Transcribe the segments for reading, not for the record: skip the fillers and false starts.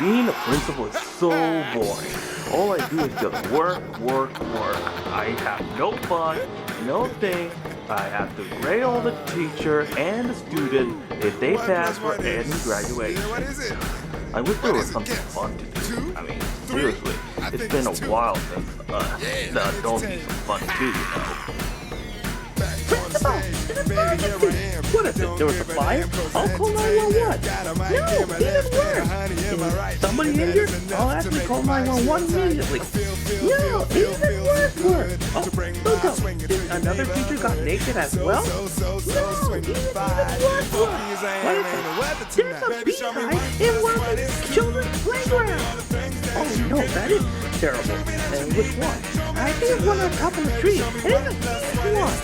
Being a principal is so boring. All I do is just work, work, work. I have no fun, no thing. I have to grade all the teacher and the student if they pass for any graduation. I wish there was something fun to do. I mean, seriously, it's been a while since the adults need some fun too, you know. What is it? There was a fire? I'll call 911. No, even worse. Is somebody injured? I'll actually call 911 immediately. No, even worse. Oh, look up. Did another teacher got naked as well? No, even worse. What is it? There's a beehive in one of the children's playgrounds. Oh no, that is terrible. And which one? I think it's one on top of the tree. It is a huge one.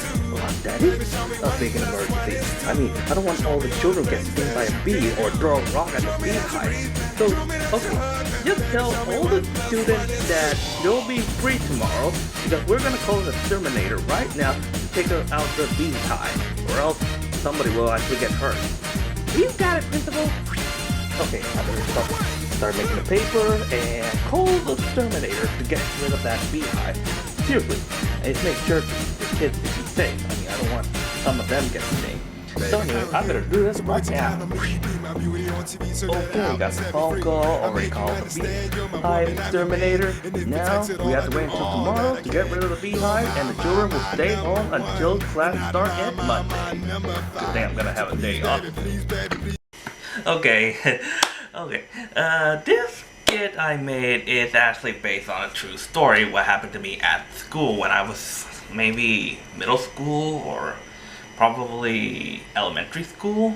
That is a big emergency. I mean, I don't want all the children to get stung by a bee or throw a rock at the beehive. So, okay, just tell all the students that they'll be free tomorrow because we're going to call the exterminator right now to take out the beehive, or else somebody will actually get hurt. You got it, Principal. Okay, I better start making the paper and call the exterminator to get rid of that beehive. Seriously, and make sure the kids will be safe. I mean, I don't want some of them getting stung. So anyway, I better do this right now. Okay, got the phone call, already called the beehive exterminator. Now, we have to wait until tomorrow to get rid of the beehive, and the children will stay home until class starts on Monday. Good thing I'm gonna have a day off. Okay, okay, this skit I made is actually based on a true story, what happened to me at school when I was maybe middle school or probably elementary school.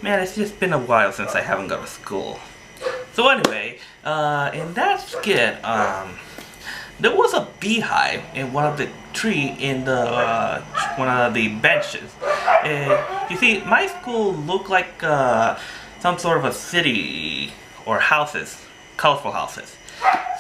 Man, it's just been a while since I haven't gone to school. So anyway, in that skit, there was a beehive in one of the tree in the one of the benches. You see, my school looked like some sort of a city or houses, colorful houses.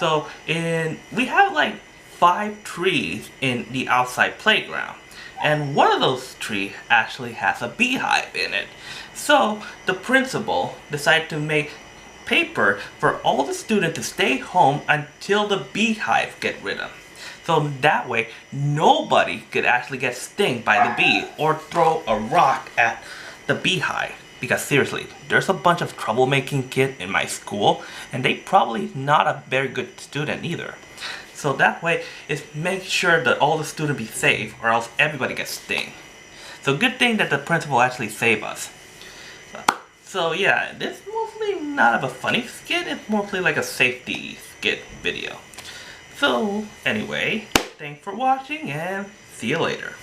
So we have like 5 trees in the outside playground, and one of those trees actually has a beehive in it. So the principal decided to make paper for all the students to stay home until the beehive get rid of. So that way nobody could actually get stung by the bee or throw a rock at the beehive. Because seriously, there's a bunch of troublemaking kids in my school, and they probably not a very good student either. So that way, it's make sure that all the students be safe, or else everybody gets stung. So good thing that the principal actually saved us. So yeah, this is mostly not of a funny skit, it's mostly like a safety skit video. So anyway, thanks for watching, and see you later.